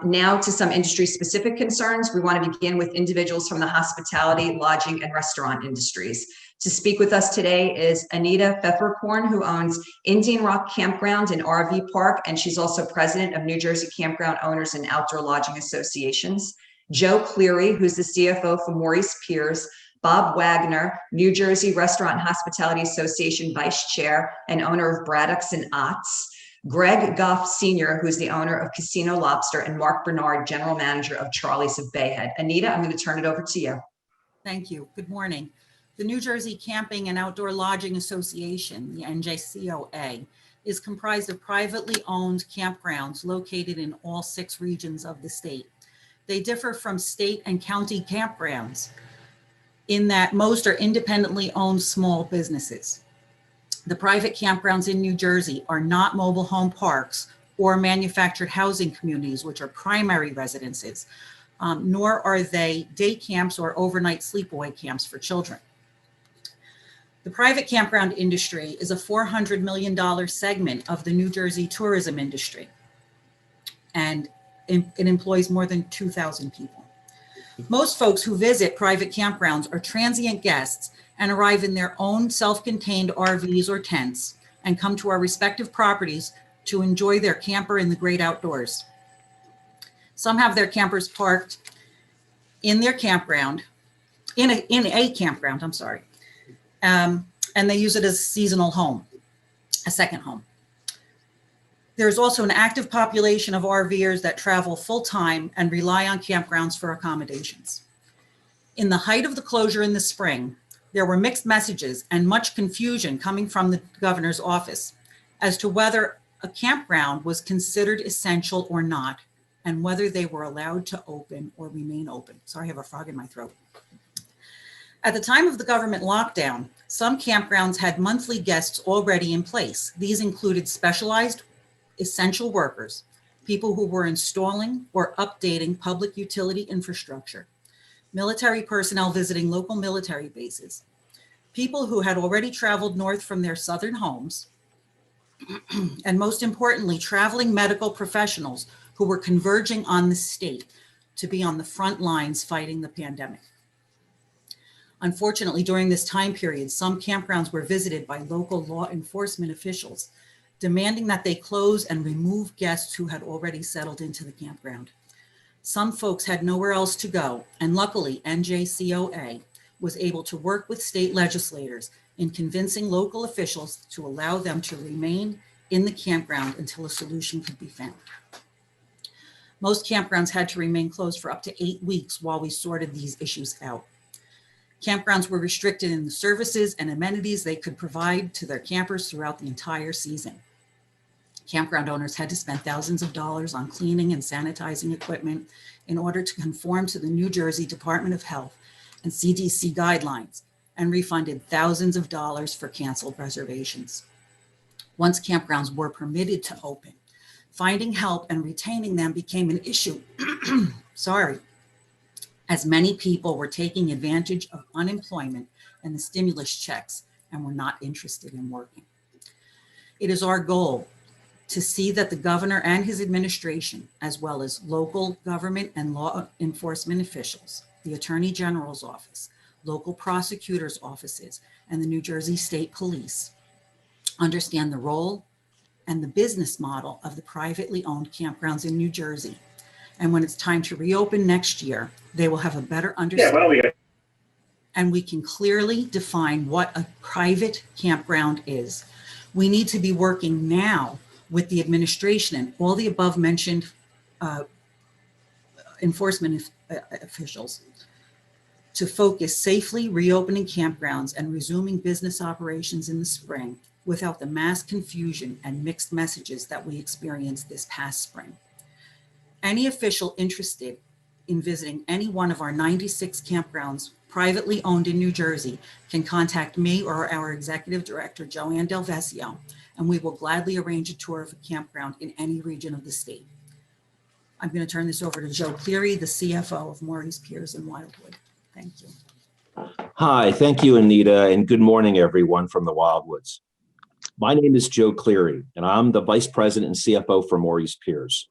Now to some industry-specific concerns. We want to begin with individuals from the hospitality, lodging, and restaurant industries. To speak with us today is Anita Pfefferkorn, who owns Indian Rock Campground and RV Park, and she's also president of New Jersey Campground Owners and Outdoor Lodging Associations. Joe Cleary, who's the CFO for Morey's Piers. Bob Wagner, New Jersey Restaurant and Hospitality Association Vice Chair and owner of Braddocks and Otts. Greg Goff Sr., who's the owner of Casino Lobster, and Mark Bernard, General Manager of Charlie's of Bayhead. Anita, I'm going to turn it over to you. Thank you. Good morning. The New Jersey Camping and Outdoor Lodging Association, the NJCOA, is comprised of privately owned campgrounds located in all 6 regions of the state. They differ from state and county campgrounds in that most are independently owned small businesses. The private campgrounds in New Jersey are not mobile home parks or manufactured housing communities, which are primary residences, nor are they day camps or overnight sleepaway camps for children. The private campground industry is a $400 million segment of the New Jersey tourism industry, and it employs more than 2,000 people. Most folks who visit private campgrounds are transient guests and arrive in their own self-contained RVs or tents and come to our respective properties to enjoy their camper in the great outdoors. Some have their campers parked in their campground, in a campground, I'm sorry, and they use it as a seasonal home, a second home. There's also an active population of RVers that travel full-time and rely on campgrounds for accommodations. In the height of the closure in the spring, there were mixed messages and much confusion coming from the governor's office as to whether a campground was considered essential or not, and whether they were allowed to open or remain open. Sorry, I have a frog in my throat. At the time of the government lockdown, some campgrounds had monthly guests already in place. These included specialized essential workers, people who were installing or updating public utility infrastructure, military personnel visiting local military bases, people who had already traveled north from their southern homes, and most importantly, traveling medical professionals who were converging on the state to be on the front lines fighting the pandemic. Unfortunately, during this time period, some campgrounds were visited by local law enforcement officials, demanding that they close and remove guests who had already settled into the campground. Some folks had nowhere else to go, and luckily NJCOA was able to work with state legislators in convincing local officials to allow them to remain in the campground until a solution could be found. Most campgrounds had to remain closed for up to 8 weeks while we sorted these issues out. Campgrounds were restricted in the services and amenities they could provide to their campers throughout the entire season. Campground owners had to spend thousands of dollars on cleaning and sanitizing equipment in order to conform to the New Jersey Department of Health and CDC guidelines, and refunded thousands of dollars for canceled reservations. Once campgrounds were permitted to open, finding help and retaining them became an issue, as many people were taking advantage of unemployment and the stimulus checks and were not interested in working. It is our goal to see that the governor and his administration, as well as local government and law enforcement officials, the Attorney General's office, local prosecutors' offices, and the New Jersey State Police, understand the role and the business model of the privately owned campgrounds in New Jersey. And when it's time to reopen next year, they will have a better understanding. And we can clearly define what a private campground is. We need to be working now with the administration and all the above mentioned enforcement officials to focus safely reopening campgrounds and resuming business operations in the spring without the mass confusion and mixed messages that we experienced this past spring. Any official interested in visiting any one of our 96 campgrounds privately owned in New Jersey can contact me or our executive director, Joanne Del Vesio, and we will gladly arrange a tour of a campground in any region of the state. I'm going to turn this over to Joe Cleary, the CFO of Morey's, Piers, and Wildwood. Thank you. Hi, thank you, Anita, and good morning, everyone from the Wildwoods. My name is Joe Cleary, and I'm the Vice President and CFO for Morey's Piers.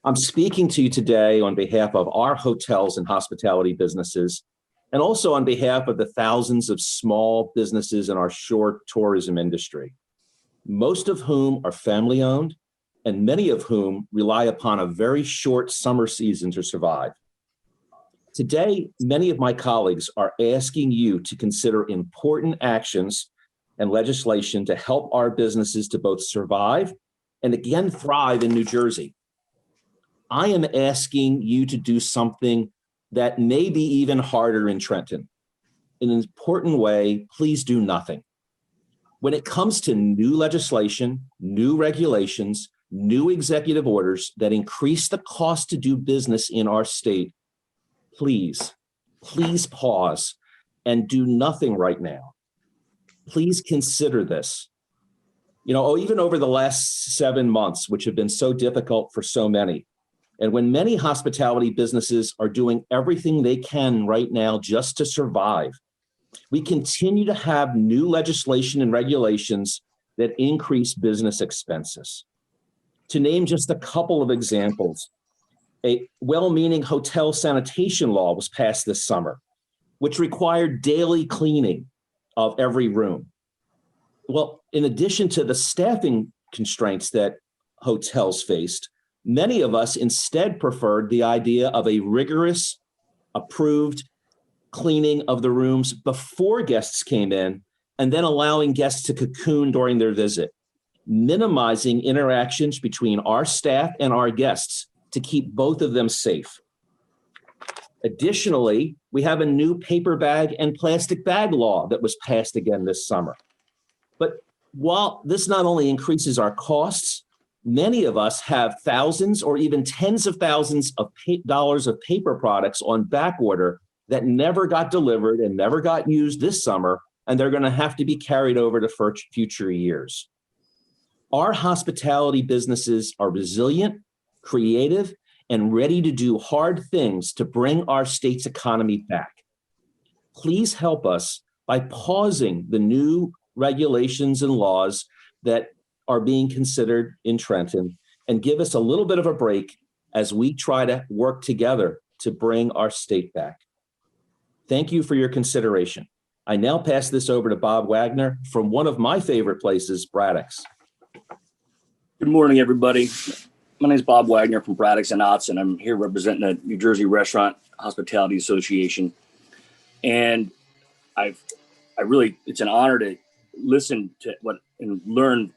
I'm speaking to you today on behalf of our hotels and hospitality businesses, and also on behalf of the thousands of small businesses in our shore tourism industry, most of whom are family-owned and many of whom rely upon a very short summer season to survive. Today, many of my colleagues are asking you to consider important actions and legislation to help our businesses to both survive and again thrive in New Jersey. I am asking you to do something that may be even harder in Trenton. In an important way, please do nothing. When it comes to new legislation, new regulations, new executive orders that increase the cost to do business in our state, please pause and do nothing right now. Please consider this. Even over the last 7 months, which have been so difficult for so many, and when many hospitality businesses are doing everything they can right now just to survive, we continue to have new legislation and regulations that increase business expenses. To name just a couple of examples, a well-meaning hotel sanitation law was passed this summer, which required daily cleaning of every room. Well, in addition to the staffing constraints that hotels faced, many of us instead preferred the idea of a rigorous, approved cleaning of the rooms before guests came in, and then allowing guests to cocoon during their visit, minimizing interactions between our staff and our guests to keep both of them safe. Additionally, we have a new paper bag and plastic bag law that was passed again this summer. But while this not only increases our costs, many of us have thousands or even tens of thousands of dollars of paper products on back order that never got delivered and never got used this summer, and they're going to have to be carried over to future years. Our hospitality businesses are resilient, creative, and ready to do hard things to bring our state's economy back. Please help us by pausing the new regulations and laws that are being considered in Trenton and give us a little bit of a break as we try to work together to bring our state back. Thank you for your consideration. I now pass this over to Bob Wagner from one of my favorite places, Braddocks. Good morning, everybody. My name is Bob Wagner from Braddocks and Otts, and I'm here representing the New Jersey Restaurant Hospitality Association. And it's an honor to listen to and learn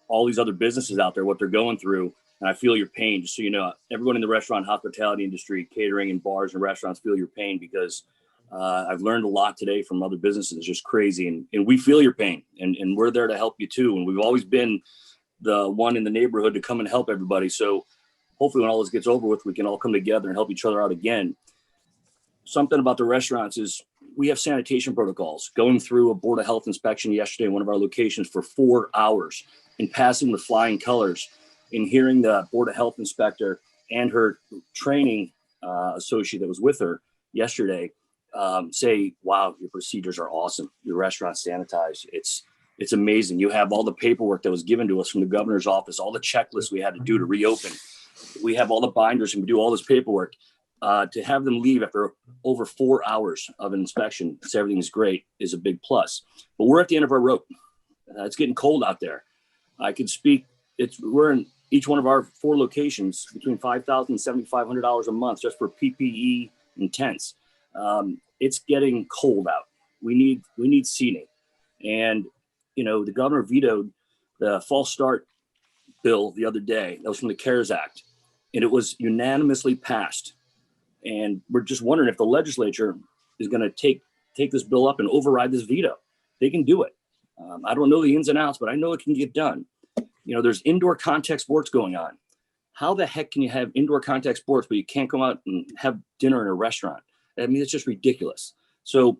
all these other businesses out there, what they're going through. And I feel your pain. Just so you know, everyone in the restaurant hospitality industry, catering and bars and restaurants feel your pain, because I've learned a lot today from other businesses. It's just crazy. And we feel your pain, and we're there to help you too. And we've always been the one in the neighborhood to come and help everybody. So hopefully when all this gets over with, we can all come together and help each other out again. Something about the restaurants is we have sanitation protocols. Going through a Board of Health inspection yesterday in one of our locations for 4 hours and passing with flying colors, and hearing the Board of Health inspector and her training associate that was with her yesterday say, wow, your procedures are awesome. Your restaurant's sanitized. It's amazing. You have all the paperwork that was given to us from the governor's office, all the checklists we had to do to reopen. We have all the binders and we do all this paperwork. To have them leave after over 4 hours of an inspection, so everything's great, is a big plus. But we're at the end of our rope. It's getting cold out there. I could speak. We're in each one of our 4 locations between $5,000 and $7,500 a month just for PPE and tents. It's getting cold out. We need seating, and the governor vetoed the false start bill the other day. That was from the CARES Act, and it was unanimously passed. And we're just wondering if the legislature is going to take this bill up and override this veto. They can do it. I don't know the ins and outs, but I know it can get done. There's indoor contact sports going on. How the heck can you have indoor contact sports, but you can't come out and have dinner in a restaurant? I mean, it's just ridiculous. So,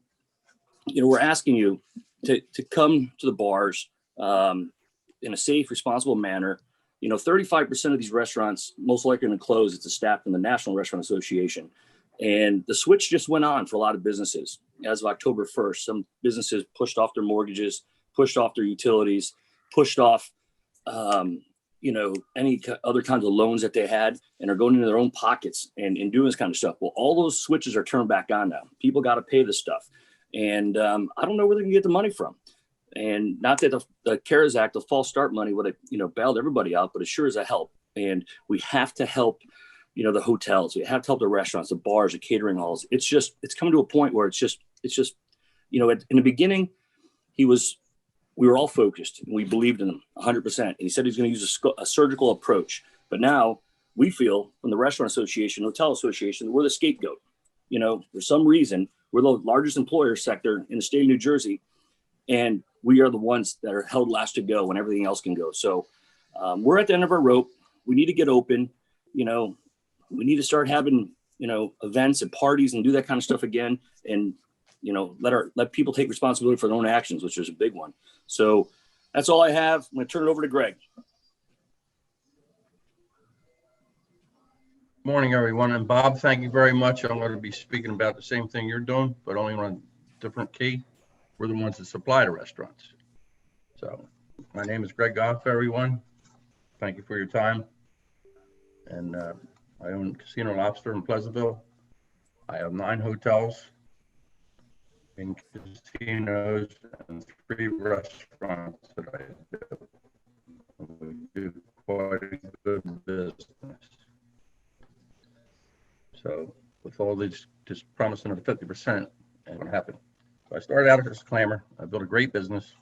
we're asking you to come to the bars in a safe, responsible manner. 35% of these restaurants most likely going to close. It's a staff from the National Restaurant Association. And the switch just went on for a lot of businesses. As of October 1st, some businesses pushed off their mortgages, pushed off their utilities, pushed off, any other kinds of loans that they had and are going into their own pockets and doing this kind of stuff. Well, all those switches are turned back on now. People got to pay this stuff. And I don't know where they can get the money from. And not that the CARES Act, the false start money would have bailed everybody out, but it sure is a help. And we have to help, the hotels. We have to help the restaurants, the bars, the catering halls. It's coming to a point where it's just, in the beginning, we were all focused and we believed in him 100%. And he said he's going to use a surgical approach. But now we feel from the Restaurant Association, Hotel Association, we're the scapegoat. For some reason, we're the largest employer sector in the state of New Jersey. And we are the ones that are held last to go when everything else can go. So we're at the end of our rope. We need to get open. We need to start having, events and parties and do that kind of stuff again. And, let people take responsibility for their own actions, which is a big one. So that's all I have. I'm going to turn it over to Greg. Morning, everyone. And Bob, thank you very much. I'm going to be speaking about the same thing you're doing, but only on a different key. We're the ones that supply the restaurants. So my name is Greg Goff, everyone. Thank you for your time. And I own Casino Lobster in Pleasantville. I have 9 hotels in casinos and 3 restaurants that I do. We do quite a good business. So with all these just promising of 50%, ain't gonna happen. So I started out as a clamor. I built a great business,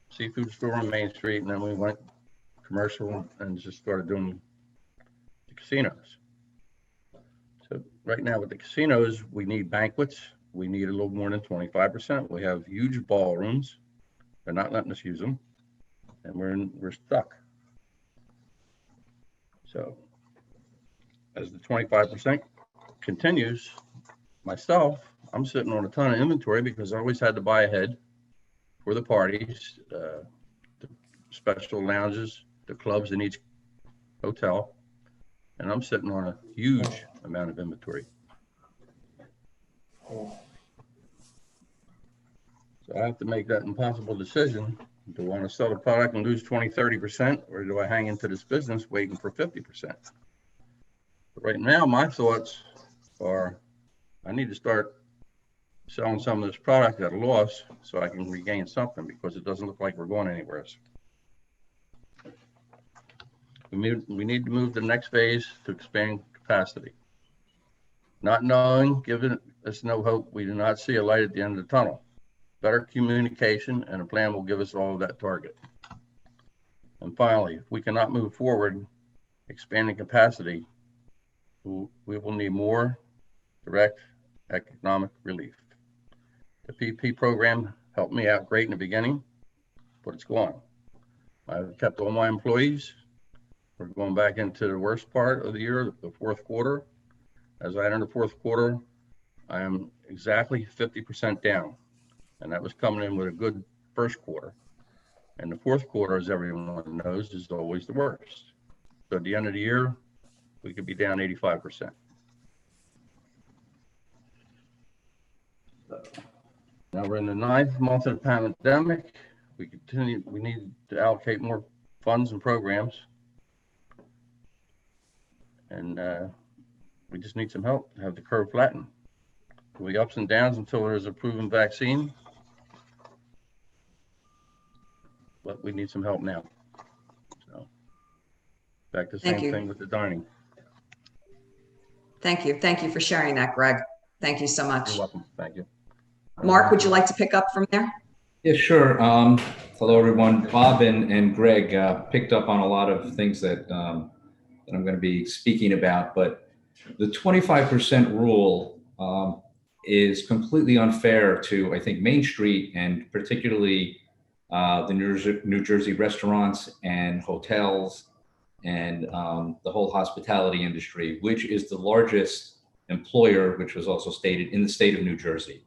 seafood store on Main Street, and then we went commercial and just started doing the casinos. So right now with the casinos, we need banquets. We need a little more than 25%. We have huge ballrooms. They're not letting us use them, and we're stuck. So as the 25% continues, myself, I'm sitting on a ton of inventory because I always had to buy ahead for the parties, the special lounges, the clubs in each hotel. And I'm sitting on a huge amount of inventory. So I have to make that impossible decision. Do I want to sell the product and lose 20, 30%, or do I hang into this business waiting for 50%? But right now, my thoughts are I need to start selling some of this product at a loss so I can regain something, because it doesn't look like we're going anywhere else. We need to move to the next phase to expand capacity. Not knowing, giving us no hope, we do not see a light at the end of the tunnel. Better communication and a plan will give us all of that target. And finally, if we cannot move forward, expanding capacity, we will need more direct economic relief. The PP program helped me out great in the beginning, but it's gone. I've kept all my employees. We're going back into the worst part of the year, the fourth quarter. As I enter the fourth quarter, I am exactly 50% down. And that was coming in with a good first quarter. And the fourth quarter, as everyone knows, is always the worst. So at the end of the year, we could be down 85%. Now we're in the 9th month of the pandemic. We need to allocate more funds and programs. And we just need some help to have the curve flatten. There'll be ups and downs until there's a proven vaccine. But we need some help now. So back to the same thing with the dining. Thank you. Thank you for sharing that, Greg. Thank you so much. You're welcome. Thank you. Mark, would you like to pick up from there? Yeah, sure. Hello, everyone. Bob and Greg picked up on a lot of things that I'm going to be speaking about, but the 25% rule is completely unfair to, I think, Main Street, and particularly the New Jersey restaurants and hotels and the whole hospitality industry, which is the largest employer, which was also stated, in the state of New Jersey.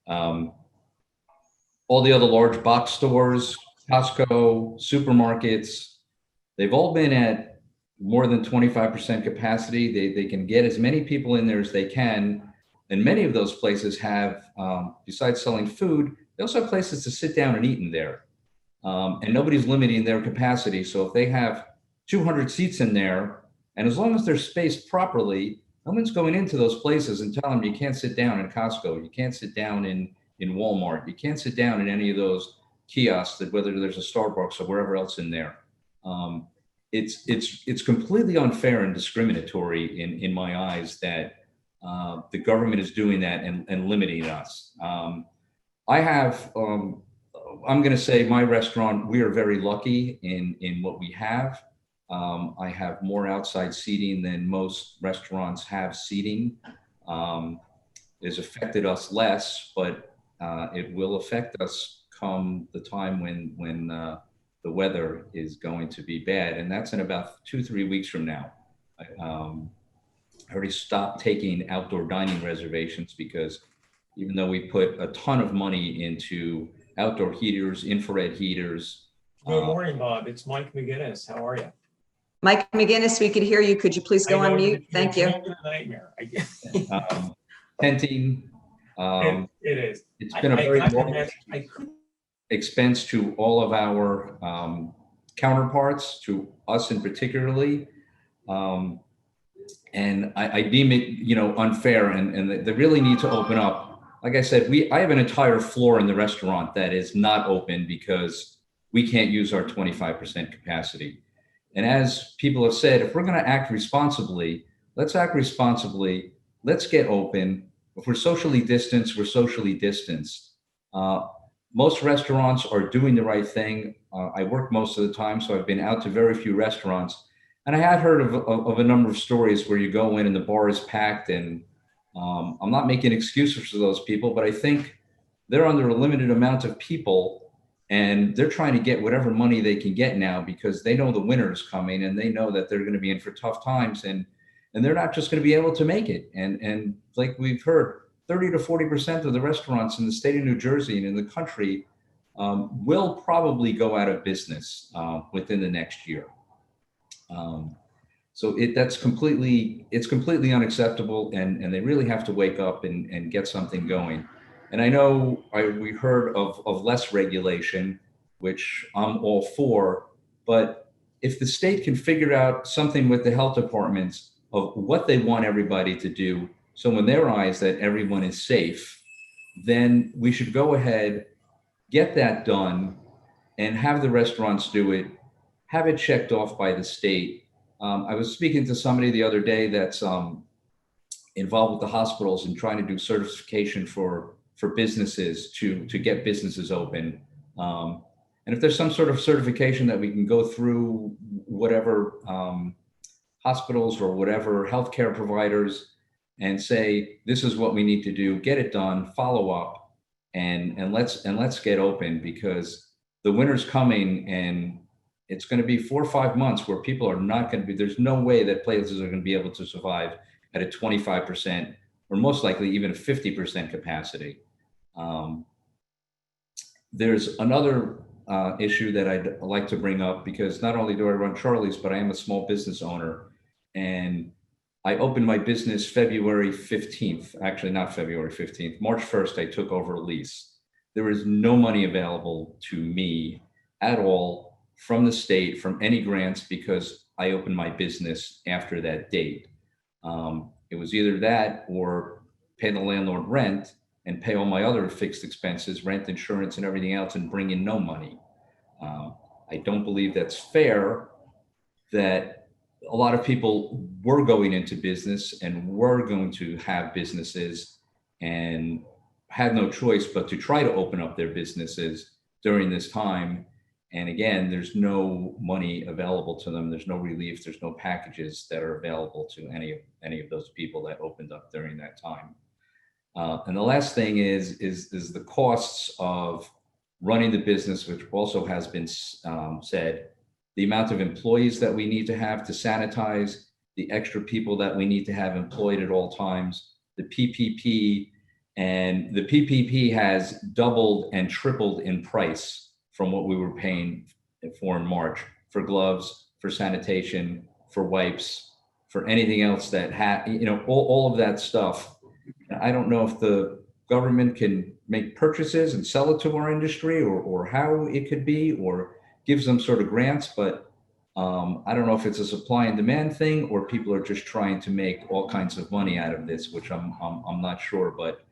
All the other large box stores, Costco, supermarkets, they've all been at more than 25% capacity. They can get as many people in there as they can. And many of those places have, besides selling food, they also have places to sit down and eat in there. And nobody's limiting their capacity. So if they have 200 seats in there. And as long as they're spaced properly, no one's going into those places and telling them you can't sit down in Costco, you can't sit down in Walmart, you can't sit down in any of those kiosks, that whether there's a Starbucks or wherever else in there. It's completely unfair and discriminatory in my eyes that the government is doing that and limiting us. I have, I'm going to say my restaurant, we are very lucky in what we have. I have more outside seating than most restaurants have seating. It's affected us less, but it will affect us come the time when the weather is going to be bad. And that's in about 2-3 weeks from now. I already stopped taking outdoor dining reservations because even though we put a ton of money into outdoor heaters, infrared heaters. Good morning, Bob. It's Mike McGinnis. How are you? Mike McGinnis, we could hear you. Could you please go on mute? Thank you. It's a nightmare. Tenting. It is. It's been a very long I couldn't. expense to all of our counterparts, to us in particularly. And I deem it, unfair, and they really need to open up. Like I said, I have an entire floor in the restaurant that is not open because we can't use our 25% capacity. And as people have said, if we're going to act responsibly, let's act responsibly. Let's get open. If we're socially distanced, we're socially distanced. Most restaurants are doing the right thing. I work most of the time, so I've been out to very few restaurants. And I had heard of a number of stories where you go in and the bar is packed, and I'm not making excuses for those people, but I think they're under a limited amount of people and they're trying to get whatever money they can get now because they know the winter is coming and they know that they're going to be in for tough times, and they're not just going to be able to make it. And like we've heard, 30 to 40% of the restaurants in the state of New Jersey and in the country will probably go out of business within the next year. So it's completely unacceptable, and they really have to wake up and get something going. And I know we heard of less regulation, which I'm all for, but if the state can figure out something with the health departments of what they want everybody to do, so in their eyes that everyone is safe, then we should go ahead, get that done, and have the restaurants do it, have it checked off by the state. I was speaking to somebody the other day that's involved with the hospitals and trying to do certification for businesses to get businesses open. And if there's some sort of certification that we can go through whatever hospitals or whatever healthcare providers and say, this is what we need to do, get it done, follow up, and let's get open, because the winter's coming and it's going to be 4 or 5 months where people are not going to be, there's no way that places are going to be able to survive at a 25% or most likely even a 50% capacity. There's another issue that I'd like to bring up, because not only do I run Charlie's, but I am a small business owner, and I opened my business February 15th, actually not February 15th, March 1st, I took over a lease. There is no money available to me at all from the state, from any grants, because I opened my business after that date. It was either that or pay the landlord rent and pay all my other fixed expenses, rent, insurance, and everything else, and bring in no money. I don't believe that's fair, that a lot of people were going into business and were going to have businesses and had no choice but to try to open up their businesses during this time. And again, there's no money available to them. There's no relief. There's no packages that are available to any of those people that opened up during that time. And the last thing is the costs of running the business, which also has been said, the amount of employees that we need to have to sanitize, the extra people that we need to have employed at all times, the PPP, and the PPP has doubled and tripled in price from what we were paying for in March, for gloves, for sanitation, for wipes, for anything else that all of that stuff. I don't know if the government can make purchases and sell it to our industry, or how it could be, or give some sort of grants, but I don't know if it's a supply and demand thing or people are just trying to make all kinds of money out of this, which I'm not sure. But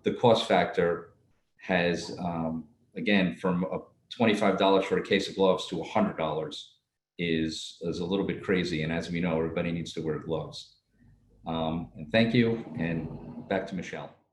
the cost factor has, again, from $25 for a case of gloves to $100 is a little bit crazy. And as we know, everybody needs to wear gloves. And thank you. And back to Michelle.